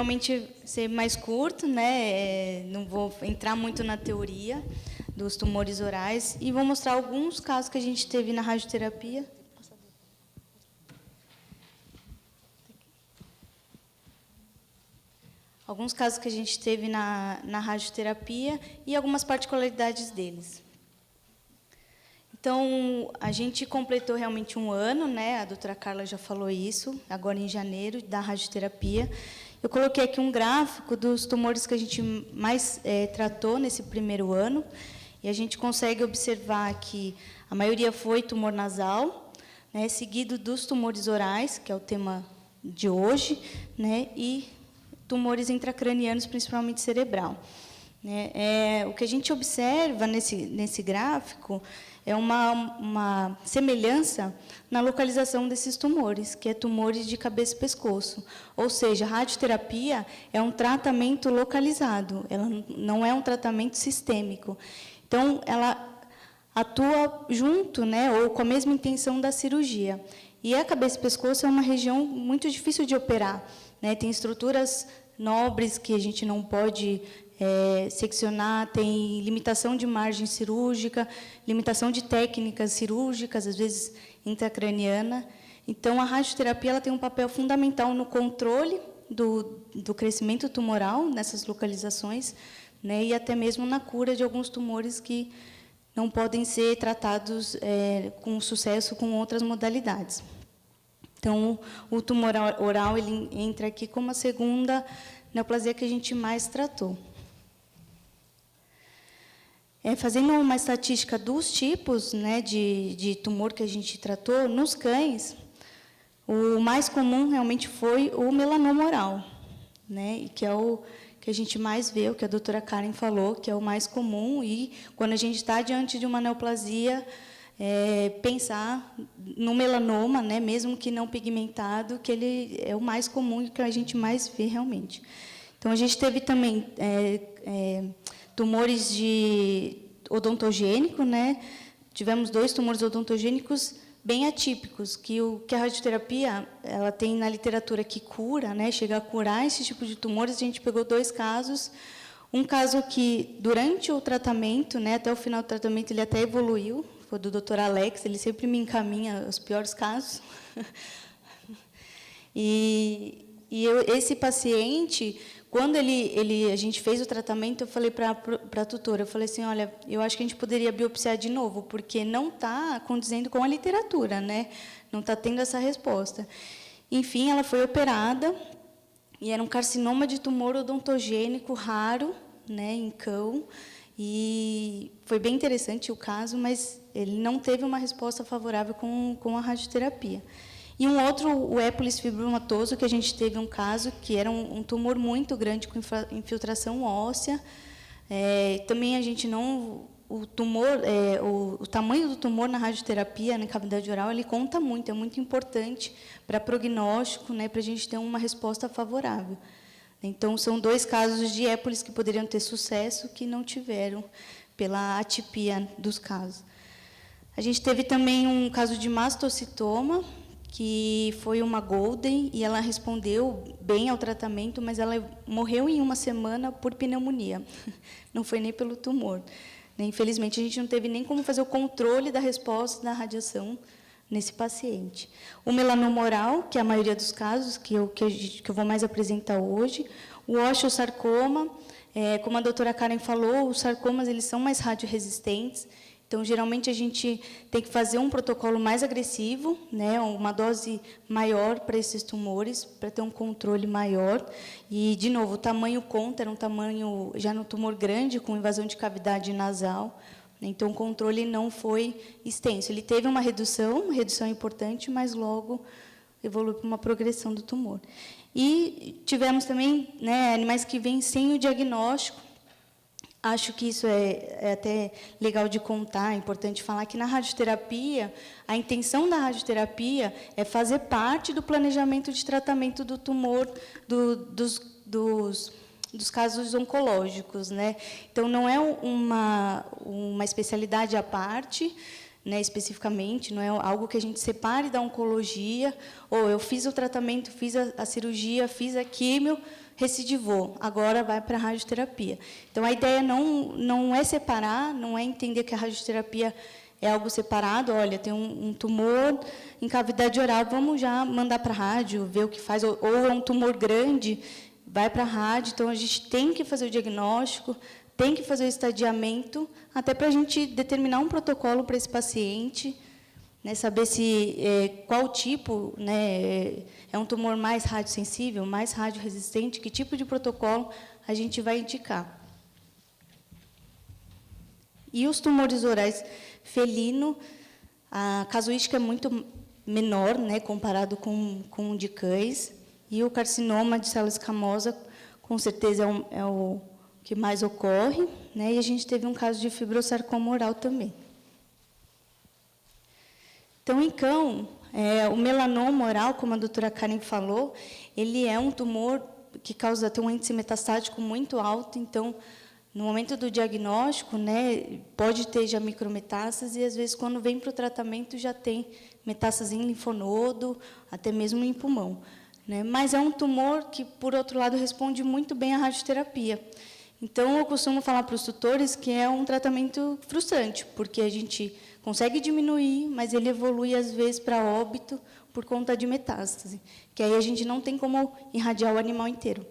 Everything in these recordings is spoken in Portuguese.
realmente ser mais curto, né? Não vou entrar muito na teoria dos tumores orais e vou mostrar alguns casos que a gente teve na radioterapia. Alguns casos que a gente teve na radioterapia e algumas particularidades deles. Então, a gente completou realmente um ano, né? A doutora Carla já falou isso, agora em janeiro, da radioterapia. Eu coloquei aqui um gráfico dos tumores que a gente mais tratou nesse primeiro ano, e a gente consegue observar que a maioria foi tumor nasal, né, seguido dos tumores orais, que é o tema de hoje, né, e tumores intracranianos, principalmente cerebral. O que a gente observa nesse gráfico é uma semelhança na localização desses tumores, que é tumores de cabeça e pescoço. Ou seja, a radioterapia é um tratamento localizado, ela não é um tratamento sistêmico. Então, ela atua junto, né, ou com a mesma intenção da cirurgia. E a cabeça e pescoço é uma região muito difícil de operar, né, tem estruturas nobres que a gente não pode seccionar, tem limitação de margem cirúrgica, limitação de técnicas cirúrgicas, às vezes intracraniana. Então, a radioterapia ela tem um papel fundamental no controle do crescimento tumoral nessas localizações, né, e até mesmo na cura de alguns tumores que não podem ser tratados com sucesso com outras modalidades. Então, o tumor oral ele entra aqui como a segunda neoplasia que a gente mais tratou. Fazendo uma estatística dos tipos, né, de tumor que a gente tratou, nos cães, o mais comum realmente foi o melanoma oral, né, e que é o que a gente mais vê, o que a doutora Karen falou, que é o mais comum, e quando a gente está diante de uma neoplasia, pensar no melanoma, né, mesmo que não pigmentado, que ele é o mais comum e que a gente mais vê realmente. Então, a gente teve também tumores de odontogênico, né? Tivemos 2 tumores odontogênicos bem atípicos, que a radioterapia ela tem na literatura que cura, né? Chega a curar esse tipo de tumores. A gente pegou 2 casos. Um caso que, durante o tratamento, né, até o final do tratamento, ele até evoluiu, foi do Dr. Alex, ele sempre me encaminha os piores casos. Esse paciente, quando a gente fez o tratamento, eu falei para a tutora, eu falei assim, olha, eu acho que a gente poderia biopsiar de novo, porque não está condizendo com a literatura, né? Não está tendo essa resposta. Enfim, ela foi operada, e era um carcinoma de tumor odontogênico raro, né, em cão, e foi bem interessante o caso, mas ele não teve uma resposta favorável com a radioterapia. E um outro, o épolis fibromatoso, que a gente teve um caso que era um tumor muito grande com infiltração óssea. Também a gente não... O tumor, o tamanho do tumor na radioterapia, na cavidade oral, ele conta muito, é muito importante para prognóstico, né, para a gente ter uma resposta favorável. Então, são 2 casos de épolis que poderiam ter sucesso, que não tiveram, pela atipia dos casos. A gente teve também um caso de mastocitoma, que foi uma golden, e ela respondeu bem ao tratamento, mas ela morreu em 1 semana por pneumonia, não foi nem pelo tumor. Infelizmente, a gente não teve nem como fazer o controle da resposta da radiação nesse paciente. O melanoma oral, que é a maioria dos casos, que eu vou mais apresentar hoje. O osteosarcoma, como a doutora Karen falou, os sarcomas eles são mais radioresistentes, então, geralmente, a gente tem que fazer um protocolo mais agressivo, né, uma dose maior para esses tumores, para ter um controle maior. E, de novo, o tamanho conta, era um tamanho já no tumor grande, com invasão de cavidade nasal, então o controle não foi extenso. Ele teve uma redução importante, mas logo evoluiu para uma progressão do tumor. E tivemos também, né, animais que vêm sem o diagnóstico. Acho que isso é até legal de contar, é importante falar que na radioterapia, a intenção da radioterapia é fazer parte do planejamento de tratamento do tumor, dos casos oncológicos, né? Então, não é uma especialidade à parte, né, especificamente, não é algo que a gente separe da oncologia, ou eu fiz o tratamento, fiz a cirurgia, fiz a químio, recidivou, agora vai para a radioterapia. Então, a ideia não é separar, não é entender que a radioterapia é algo separado, olha, tem um tumor em cavidade oral, vamos já mandar para a rádio, ver o que faz, ou é um tumor grande, vai para a rádio, então a gente tem que fazer o diagnóstico, tem que fazer o estadiamento, até para a gente determinar um protocolo para esse paciente, né, saber se qual tipo, né, é um tumor mais radiosensível, mais radioresistente, que tipo de protocolo a gente vai indicar. E os tumores orais felino, a casuística é muito menor, né, comparado com o de cães, e o carcinoma de célula escamosa, com certeza, é o que mais ocorre, né, e a gente teve um caso de fibrosarcoma oral também. Então, em cão, o melanoma oral, como a doutora Karen falou, ele é um tumor que tem um índice metastático muito alto, então, no momento do diagnóstico, né, pode ter já micrometástase, e, às vezes, quando vem para o tratamento, já tem metástase em linfonodo, até mesmo em pulmão, né? Mas é um tumor que, por outro lado, responde muito bem à radioterapia. Então, eu costumo falar para os tutores que é um tratamento frustrante, porque a gente consegue diminuir, mas ele evolui, às vezes, para óbito por conta de metástase, que aí a gente não tem como irradiar o animal inteiro.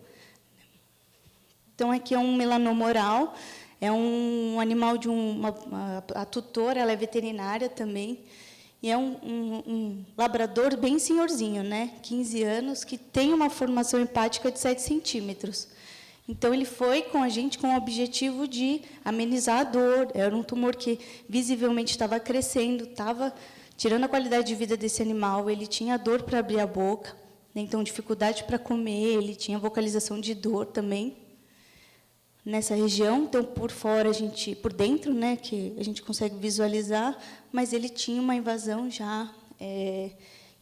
Então, aqui é um melanoma oral, é um animal de a tutora, ela é veterinária também, e é um labrador bem senhorzinho, né, 15 anos, que tem uma formação hepática de 7 centímetros. Então, ele foi com a gente com o objetivo de amenizar a dor. Era um tumor que visivelmente estava crescendo, estava tirando a qualidade de vida desse animal, ele tinha dor para abrir a boca, né, então, dificuldade para comer, ele tinha vocalização de dor também nessa região. Então, por fora, por dentro, né, que a gente consegue visualizar, mas ele tinha uma invasão já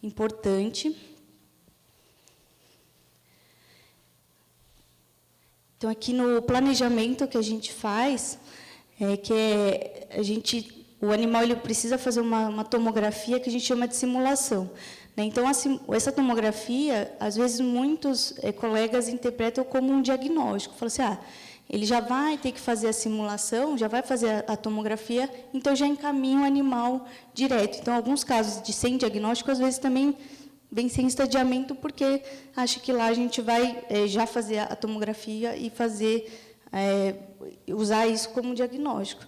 importante. Então, aqui no planejamento que a gente faz, o animal ele precisa fazer uma tomografia que a gente chama de simulação, né? Então, essa tomografia, às vezes, muitos colegas interpretam como um diagnóstico. Falam assim, ele já vai ter que fazer a simulação, já vai fazer a tomografia, então já encaminha o animal direto. Então, alguns casos de sem diagnóstico, às vezes, também vem sem estadiamento, porque acha que lá a gente vai já fazer a tomografia e usar isso como diagnóstico.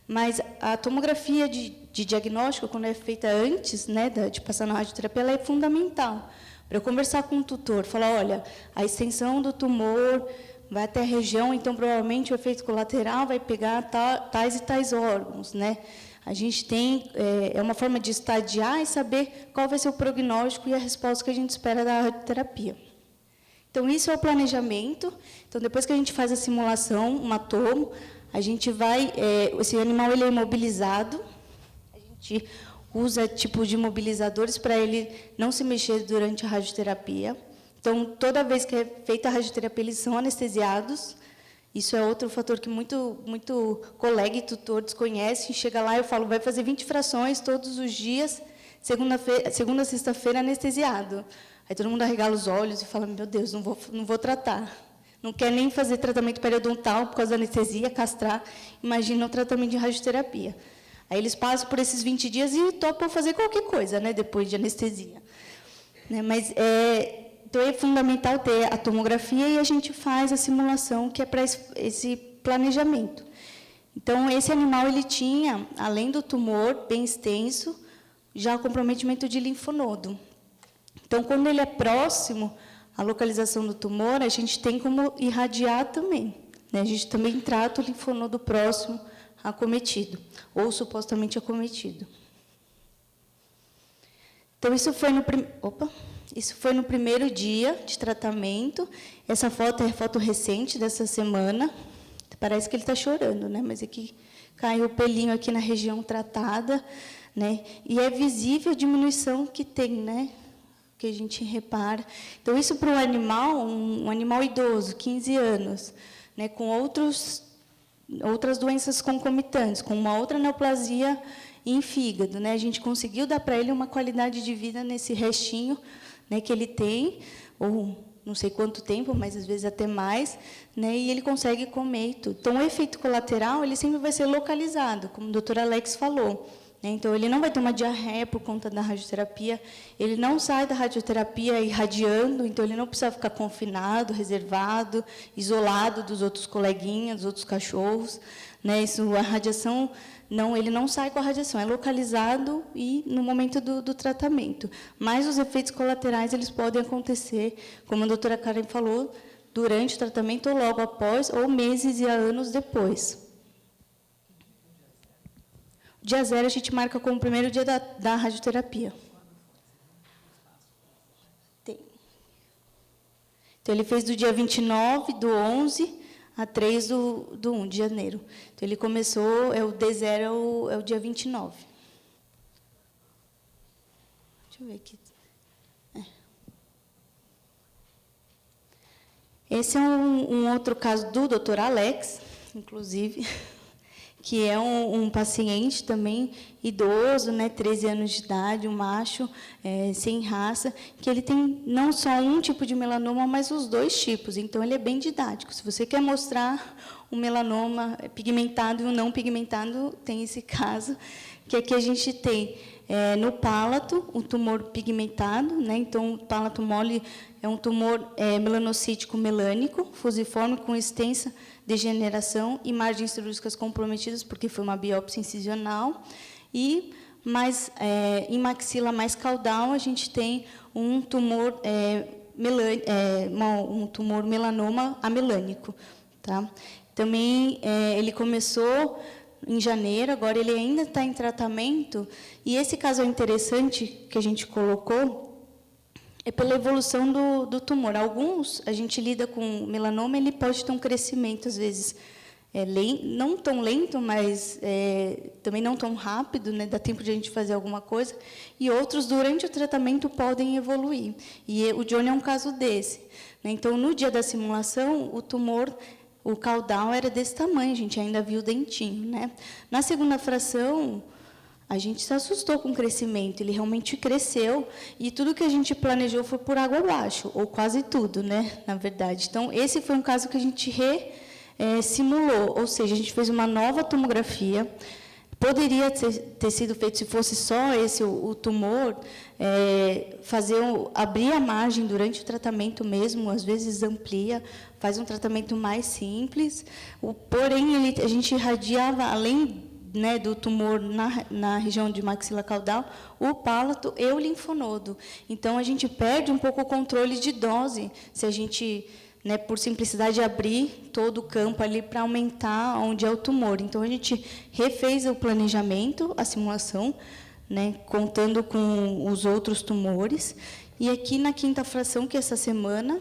Mas a tomografia de diagnóstico, quando é feita antes, né, de passar na radioterapia, ela é fundamental. Para eu conversar com o tutor, falar, olha, a extensão do tumor vai até a região, então, provavelmente, o efeito colateral vai pegar tais e tais órgãos, né? A gente tem uma forma de estadiar e saber qual vai ser o prognóstico e a resposta que a gente espera da radioterapia. Então, isso é o planejamento. Então, depois que a gente faz a simulação, uma tomo, a gente vai... esse animal ele é imobilizado, a gente usa tipo de imobilizadores para ele não se mexer durante a radioterapia. Então, toda vez que é feita a radioterapia, eles são anestesiados. Isso é outro fator que muito colega e tutor desconhece. Chega lá, eu falo, vai fazer 20 frações todos os dias, segunda a sexta-feira, anestesiado. Aí todo mundo arregala os olhos e fala, meu Deus, não vou tratar. Não quer nem fazer tratamento periodontal por causa da anestesia, castrar. Imagina o tratamento de radioterapia. Aí eles passam por esses 20 dias e topam fazer qualquer coisa, né, depois de anestesia. Né, mas então, é fundamental ter a tomografia e a gente faz a simulação, que é para esse planejamento. Então, esse animal ele tinha, além do tumor bem extenso, já o comprometimento de linfonodo. Então, quando ele é próximo à localização do tumor, a gente tem como irradiar também, né? A gente também trata o linfonodo próximo acometido, ou supostamente acometido. Então, isso foi no primeiro dia de tratamento. Essa foto é foto recente dessa semana. Parece que ele está chorando, né? Mas aqui caiu o pelinho aqui na região tratada, né? E é visível a diminuição que tem, né? Que a gente repara. Então, isso para um animal idoso, 15 anos, né? Com outras doenças concomitantes, com uma outra neoplasia e em fígado, né? A gente conseguiu dar para ele uma qualidade de vida nesse restinho, né, que ele tem, ou não sei quanto tempo, mas às vezes até mais, né, e ele consegue comer e tudo. Então, o efeito colateral, ele sempre vai ser localizado, como o doutor Alex falou, né? Então, ele não vai ter uma diarreia por conta da radioterapia, ele não sai da radioterapia irradiando, então ele não precisa ficar confinado, reservado, isolado dos outros coleguinhas, dos outros cachorros, né? Isso, a radiação, não, ele não sai com a radiação, é localizado e no momento do tratamento. Mas os efeitos colaterais, eles podem acontecer, como a doutora Karen falou, durante o tratamento ou logo após, ou meses e anos depois. Dia 0 a gente marca como o primeiro dia da radioterapia. Tem. Então, ele fez do dia 29 do 11 a 3 do 1 de janeiro. Então, ele começou, o D0 é o dia 29. Deixa eu ver aqui. Esse é um outro caso do doutor Alex, inclusive, que é um paciente também idoso, né, 13 anos de idade, um macho, sem raça, que ele tem não só um tipo de melanoma, mas os dois tipos. Então, ele é bem didático. Se você quer mostrar um melanoma pigmentado e um não pigmentado, tem esse caso, que aqui a gente tem no pálato um tumor pigmentado, né? Então, o pálato mole é um tumor melanocítico melânico, fusiforme, com extensa degeneração e margens cirúrgicas comprometidas, porque foi uma biópsia incisional. E em maxila mais caudal, a gente tem um tumor, um tumor melanoma amelânico. Tá? Também, ele começou em janeiro, agora ele ainda está em tratamento, e esse caso é interessante, que a gente colocou, é pela evolução do tumor. Alguns, a gente lida com melanoma, ele pode ter um crescimento, às vezes, não tão lento, mas também não tão rápido, né, dá tempo de a gente fazer alguma coisa, e outros, durante o tratamento, podem evoluir. E o Johnny é um caso desse. Né? Então, no dia da simulação, o tumor, o caudal era desse tamanho, a gente ainda viu o dentinho. Né? Na segunda fração, a gente se assustou com o crescimento, ele realmente cresceu, e tudo que a gente planejou foi por água abaixo, ou quase tudo, né, na verdade. Então, esse foi um caso que a gente simulou, ou seja, a gente fez uma nova tomografia. Poderia ter sido feito, se fosse só esse o tumor, abrir a margem durante o tratamento mesmo, às vezes amplia, faz um tratamento mais simples. Porém, a gente irradiava, além, né, do tumor na região de maxila caudal, o pálato e o linfonodo. Então, a gente perde um pouco o controle de dose, se a gente, né, por simplicidade, abrir todo o campo ali para aumentar onde é o tumor. Então, a gente refez o planejamento, a simulação, né, contando com os outros tumores. E aqui, na quinta fração, que é essa semana,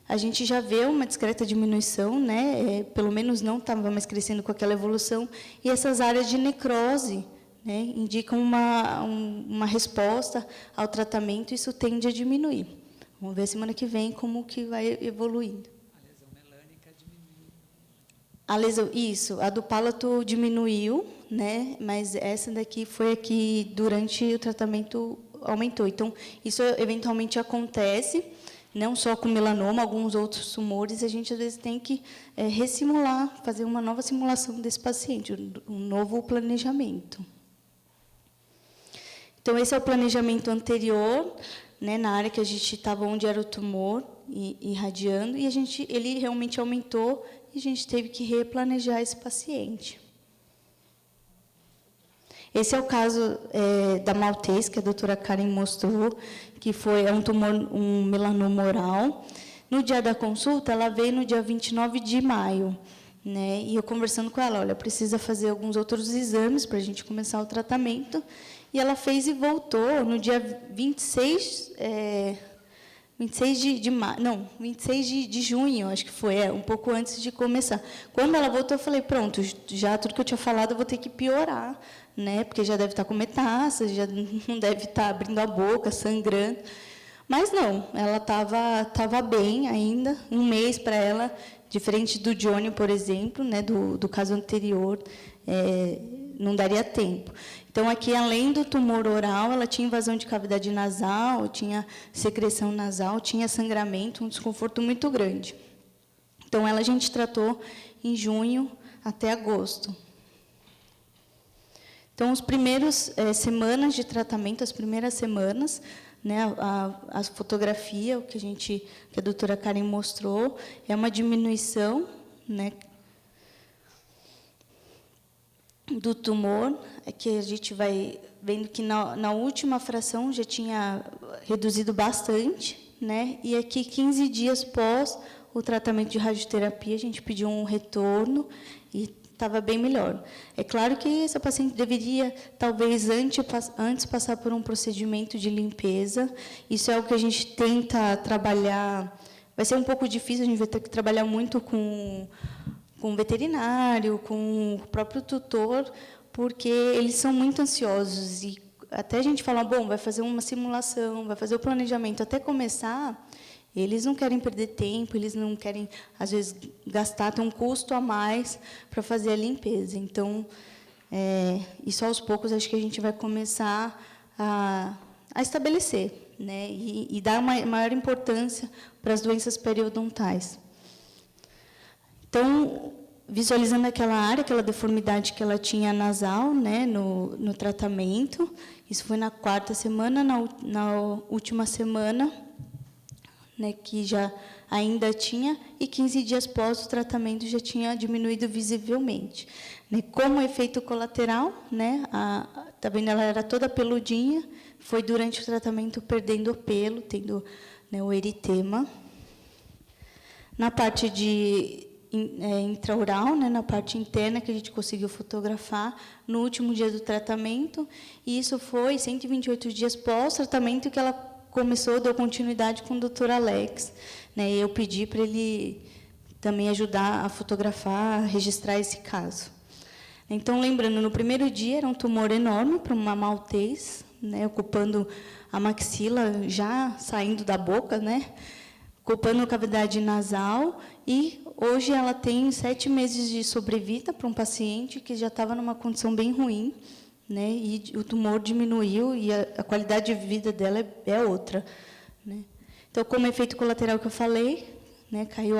a gente já vê uma discreta diminuição, né, pelo menos não estava mais crescendo com aquela evolução, e essas áreas de necrose, né, indicam uma resposta ao tratamento, isso tende a diminuir. Vamos ver a semana que vem como que vai evoluindo. A lesão melânica diminuiu. Isso, a do pálato diminuiu, né, mas essa daqui foi a que, durante o tratamento, aumentou. Então, isso eventualmente acontece, não só com melanoma, alguns outros tumores, a gente, às vezes, tem que ressimular, fazer uma nova simulação desse paciente, um novo planejamento. Então, esse é o planejamento anterior, né, na área que a gente estava, onde era o tumor, irradiando, e ele realmente aumentou, e a gente teve que replanejar esse paciente. Esse é o caso da maltês, que a doutora Karen mostrou, que é um tumor, um melanoma oral. No dia da consulta, ela veio no dia 29 de maio, né, e eu conversando com ela, olha, precisa fazer alguns outros exames para a gente começar o tratamento. E ela fez e voltou no dia 26 de junho, acho que foi, um pouco antes de começar. Quando ela voltou, eu falei, pronto, já tudo que eu tinha falado, eu vou ter que piorar, né, porque já deve estar com metástase, já não deve estar abrindo a boca, sangrando. Mas não, ela estava bem ainda, um mês para ela, diferente do Johnny, por exemplo, né, do caso anterior, não daria tempo. Então, aqui, além do tumor oral, ela tinha invasão de cavidade nasal, tinha secreção nasal, tinha sangramento, um desconforto muito grande. Então, ela a gente tratou em junho até agosto. Então, as primeiras semanas de tratamento, as primeiras semanas, né, a fotografia, o que a doutora Karen mostrou, é uma diminuição, né, do tumor, é que a gente vai vendo que na última fração já tinha reduzido bastante, né, e aqui 15 dias pós o tratamento de radioterapia, a gente pediu um retorno e estava bem melhor. É claro que essa paciente deveria, talvez, antes passar por um procedimento de limpeza. Isso é o que a gente tenta trabalhar. Vai ser um pouco difícil, a gente vai ter que trabalhar muito com o veterinário, com o próprio tutor, porque eles são muito ansiosos. E até a gente falar, bom, vai fazer uma simulação, vai fazer o planejamento, até começar, eles não querem perder tempo, eles não querem, às vezes, gastar, ter um custo a mais para fazer a limpeza. Então, isso aos poucos, acho que a gente vai começar a estabelecer, né, e dar maior importância para as doenças periodontais. Então, visualizando aquela área, aquela deformidade que ela tinha nasal, né, no tratamento, isso foi na 4ª semana, na última semana, né, que já ainda tinha, e 15 dias pós o tratamento já tinha diminuído visivelmente. Né, como efeito colateral, né, tá vendo, ela era toda peludinha, foi durante o tratamento perdendo o pelo, tendo, né, o eritema. Na parte intraoral, né, na parte interna, que a gente conseguiu fotografar no último dia do tratamento, e isso foi 128 dias pós-tratamento que ela começou, deu continuidade com o Dr. Alex, né, e eu pedi para ele também ajudar a fotografar, a registrar esse caso. Então, lembrando, no primeiro dia era um tumor enorme para uma maltês, né, ocupando a maxila, já saindo da boca, né, ocupando a cavidade nasal, e hoje ela tem 7 meses de sobrevida para um paciente que já estava numa condição bem ruim, né, e o tumor diminuiu e a qualidade de vida dela é outra, né. Então, como efeito colateral que eu falei, né, caiu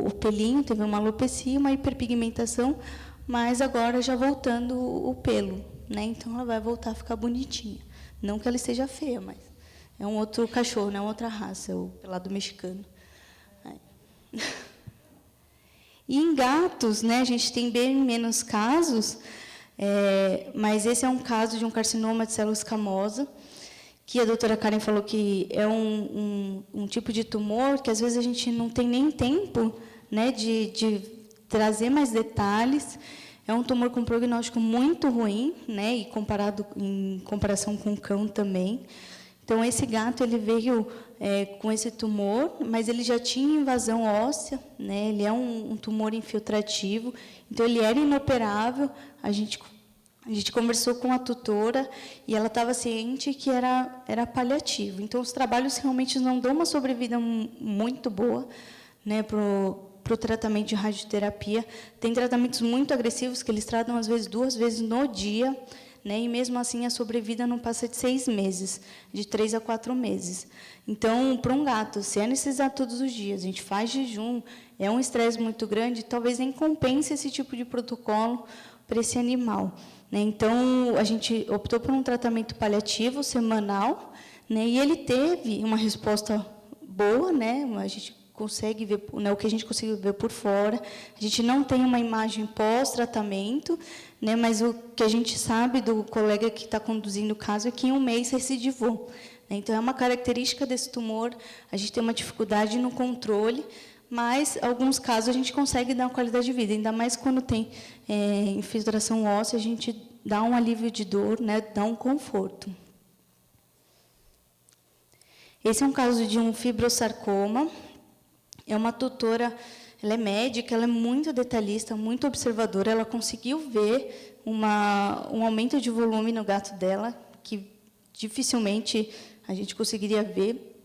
o pelinho, teve uma alopecia, uma hiperpigmentação, mas agora já voltando o pelo, né, então ela vai voltar a ficar bonitinha. Não que ela esteja feia, mas é um outro cachorro, né, outra raça, o pelado mexicano. E em gatos, né, a gente tem bem menos casos, mas esse é um caso de um carcinoma de célula escamosa, que a doutora Karen falou que é um tipo de tumor que, às vezes, a gente não tem nem tempo, né, de trazer mais detalhes. É um tumor com prognóstico muito ruim, né, e em comparação com o cão também. Então, esse gato ele veio com esse tumor, mas ele já tinha invasão óssea, né, ele é um tumor infiltrativo, então ele era inoperável. A gente conversou com a tutora e ela estava ciente que era paliativo. Então, os trabalhos realmente não dão uma sobrevida muito boa, né, para o tratamento de radioterapia. Tem tratamentos muito agressivos que eles tratam, às vezes, 2 vezes no dia, né, e, mesmo assim, a sobrevida não passa de 6 meses, de 3 a 4 meses. Então, para um gato, se é necessário todos os dias, a gente faz jejum, é um estresse muito grande, talvez nem compense esse tipo de protocolo para esse animal, né. Então, a gente optou por um tratamento paliativo semanal, né, e ele teve uma resposta boa, né, a gente consegue ver, né, o que a gente conseguiu ver por fora. A gente não tem uma imagem pós-tratamento, né, mas o que a gente sabe do colega que está conduzindo o caso é que em 1 mês recidivou. Então, é uma característica desse tumor, a gente tem uma dificuldade no controle, mas, em alguns casos, a gente consegue dar uma qualidade de vida, ainda mais quando tem infiltração óssea, a gente dá um alívio de dor, né, dá um conforto. Esse é um caso de um fibrosarcoma. É uma tutora, ela é médica, ela é muito detalhista, muito observadora. Ela conseguiu ver um aumento de volume no gato dela, que dificilmente a gente conseguiria ver,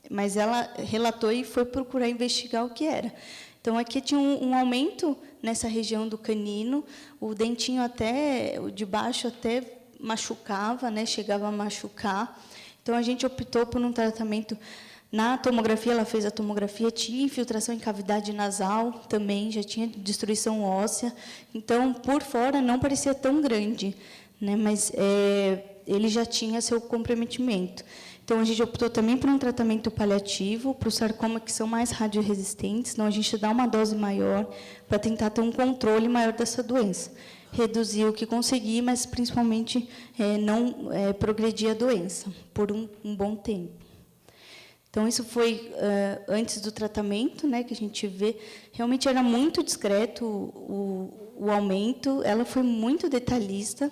mas ela relatou e foi procurar investigar o que era. Então, Então, aqui tinha um aumento nessa região do canino, o dentinho até, o de baixo até machucava, né, chegava a machucar. Então, a gente optou por um tratamento. Na tomografia, ela fez a tomografia, tinha infiltração em cavidade nasal também, já tinha destruição óssea. Então, por fora, não parecia tão grande, né, mas ele já tinha seu comprometimento. Então, a gente optou também por um tratamento paliativo, para os sarcomas que são mais radioresistentes. Então, a gente dá uma dose maior para tentar ter um controle maior dessa doença. Reduzir o que conseguir, mas, principalmente, não progredir a doença por um bom tempo. Então, isso foi antes do tratamento, né, que a gente vê. Realmente era muito discreto o aumento, ela foi muito detalhista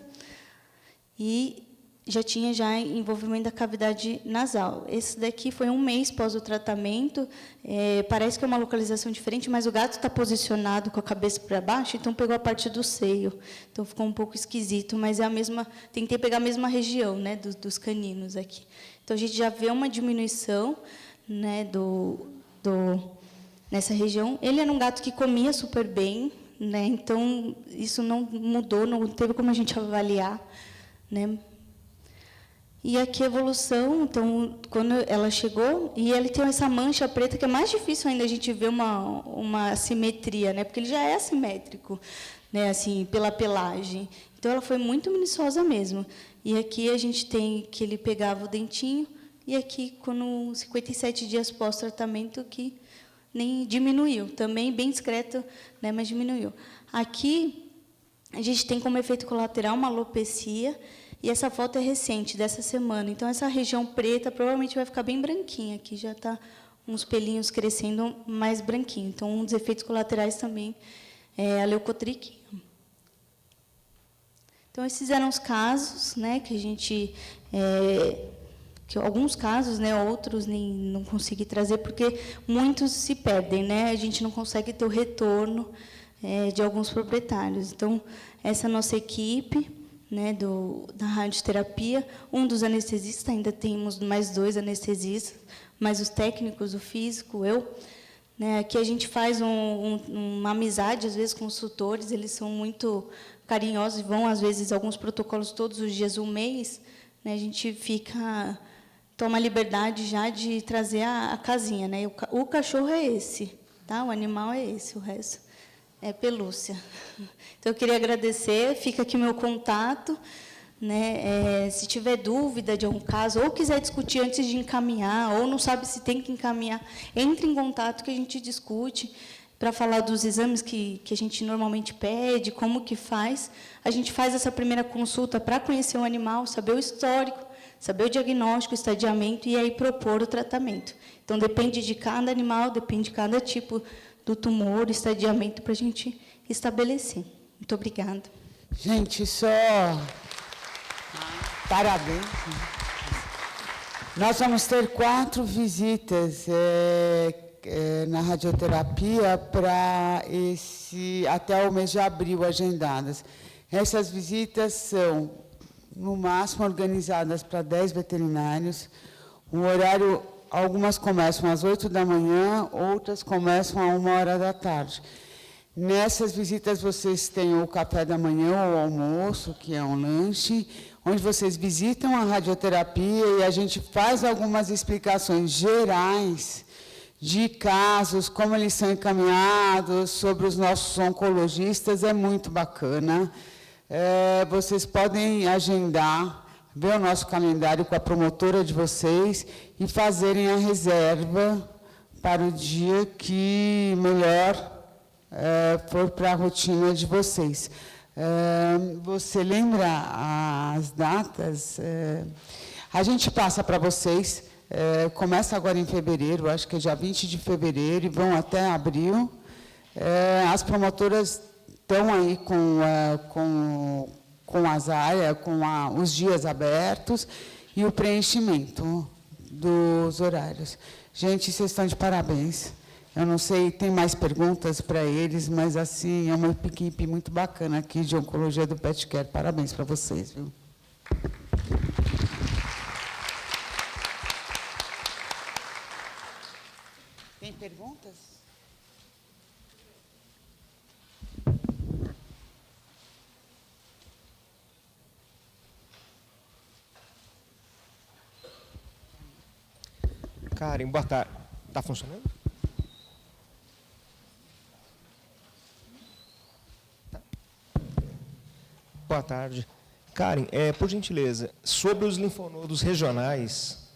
e já tinha envolvimento da cavidade nasal. Esse daqui foi 1 mês após o tratamento, parece que é uma localização diferente, mas o gato está posicionado com a cabeça para baixo, então pegou a parte do seio. Então, ficou um pouco esquisito, mas é a mesma, tentei pegar a mesma região, né, dos caninos aqui. Então, a gente já vê uma diminuição, né, nessa região. Ele era um gato que comia super bem, né, então, isso não mudou, não teve como a gente avaliar, né. E aqui a evolução, então, quando ela chegou, e ele tem essa mancha preta, que é mais difícil ainda a gente ver uma assimetria, né, porque ele já é assimétrico, né, assim, pela pelagem. Então, ela foi muito minuciosa mesmo. E aqui a gente tem que ele pegava o dentinho, e aqui, quando 57 dias pós-tratamento, que nem diminuiu. Também bem discreto, né, mas diminuiu. Aqui, a gente tem como efeito colateral uma alopecia, e essa foto é recente, dessa semana. Então, essa região preta provavelmente vai ficar bem branquinha. Aqui já está uns pelinhos crescendo mais branquinho. Então, um dos efeitos colaterais também é a leucotriquia. Então, esses eram os casos, né, que a gente... que alguns casos, né, outros nem não consegui trazer, porque muitos se perdem, né? A gente não consegue ter o retorno de alguns proprietários. Então, essa nossa equipe, né, da radioterapia, um dos anestesistas, ainda temos mais 2 anestesistas, mais os técnicos, o físico, eu. Né, aqui a gente faz uma amizade, às vezes, com os tutores, eles são muito carinhosos, vão, às vezes, alguns protocolos todos os dias, 1 mês, né, a gente toma a liberdade já de trazer a casinha. Né, o cachorro é esse, tá? O animal é esse, o resto é pelúcia. Então, eu queria agradecer, fica aqui meu contato, né? Se tiver dúvida de algum caso, ou quiser discutir antes de encaminhar, ou não sabe se tem que encaminhar, entre em contato que a gente discute, para falar dos exames que a gente normalmente pede, como que faz. A gente faz essa primeira consulta para conhecer o animal, saber o histórico, saber o diagnóstico, o estadiamento, e aí propor o tratamento. Então, depende de cada animal, depende de cada tipo do tumor, estadiamento, para a gente estabelecer. Muito obrigada. Gente, só parabéns. Nós vamos ter 4 visitas na radioterapia para até o mês de abril agendadas. Essas visitas são, no máximo, organizadas para 10 veterinários. O horário, algumas começam às 8 da manhã, outras começam a 1h da tarde. Nessas visitas, vocês têm o café da manhã, ou o almoço, que é um lanche, onde vocês visitam a radioterapia e a gente faz algumas explicações gerais de casos, como eles são encaminhados, sobre os nossos oncologistas, é muito bacana. Vocês podem agendar, ver o nosso calendário com a promotora de vocês e fazerem a reserva para o dia que melhor for para a rotina de vocês. Você lembra as datas? A gente passa para vocês, começa agora em fevereiro, acho que é dia 20 de fevereiro, e vão até abril. As promotoras estão aí com as áreas, com os dias abertos e o preenchimento dos horários. Gente, vocês estão de parabéns. Eu não sei, tem mais perguntas para eles, mas, assim, é uma equipe muito bacana aqui de Oncologia do Pet Care. Parabéns para vocês, viu? Tem perguntas? Karen, boa tarde. Está funcionando? Tá. Boa tarde. Karen, por gentileza, sobre os linfonodos regionais,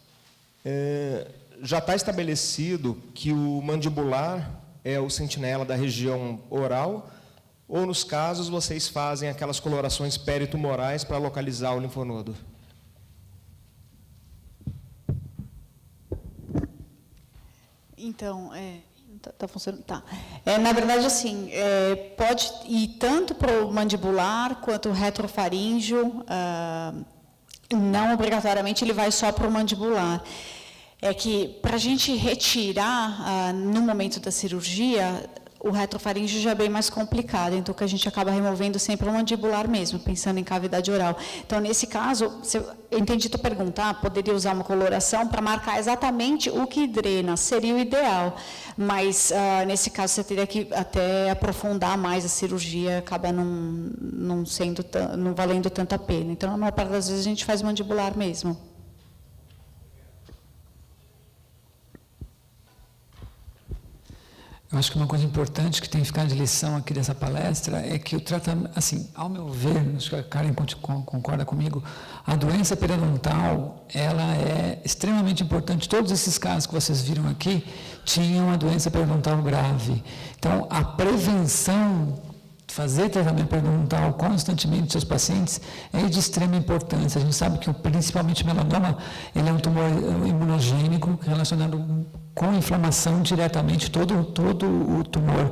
já está estabelecido que o mandibular é o sentinela da região oral, ou, nos casos, vocês fazem aquelas colorações peritumorais para localizar o linfonodo? Então, tá funcionando? Tá. Na verdade, assim, pode ir tanto para o mandibular quanto o retrofaríngeo, não obrigatoriamente ele vai só para o mandibular. É que, para a gente retirar, no momento da cirurgia, o retrofaríngeo já é bem mais complicado, então que a gente acaba removendo sempre o mandibular mesmo, pensando em cavidade oral. Então, nesse caso, eu entendi tu perguntar, poderia usar uma coloração para marcar exatamente o que drena, seria o ideal, mas nesse caso você teria que até aprofundar mais a cirurgia, acaba não valendo tanto a pena. Então, na maior parte das vezes a gente faz mandibular mesmo. Eu acho que uma coisa importante que tem que ficar de lição aqui dessa palestra é que o tratamento, assim, ao meu ver, acho que a Karen concorda comigo, a doença periodontal, ela é extremamente importante. Todos esses casos que vocês viram aqui tinham a doença periodontal grave. Então, a prevenção, fazer tratamento periodontal constantemente dos seus pacientes é de extrema importância. A gente sabe que principalmente o melanoma, ele é um tumor imunogênico relacionado com inflamação diretamente, todo o tumor,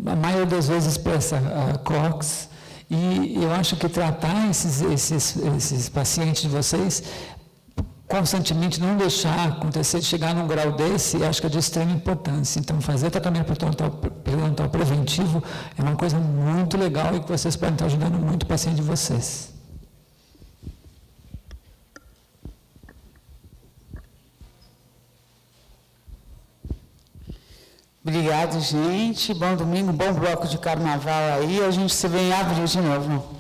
a maioria das vezes expressa COX, e eu acho que tratar esses pacientes de vocês constantemente, não deixar acontecer, chegar num grau desse, acho que é de extrema importância. Então, fazer tratamento periodontal preventivo é uma coisa muito legal e que vocês podem estar ajudando muito o paciente de vocês. Obrigado, gente. Bom domingo, bom bloco de carnaval aí. A gente se vê em abril de novo.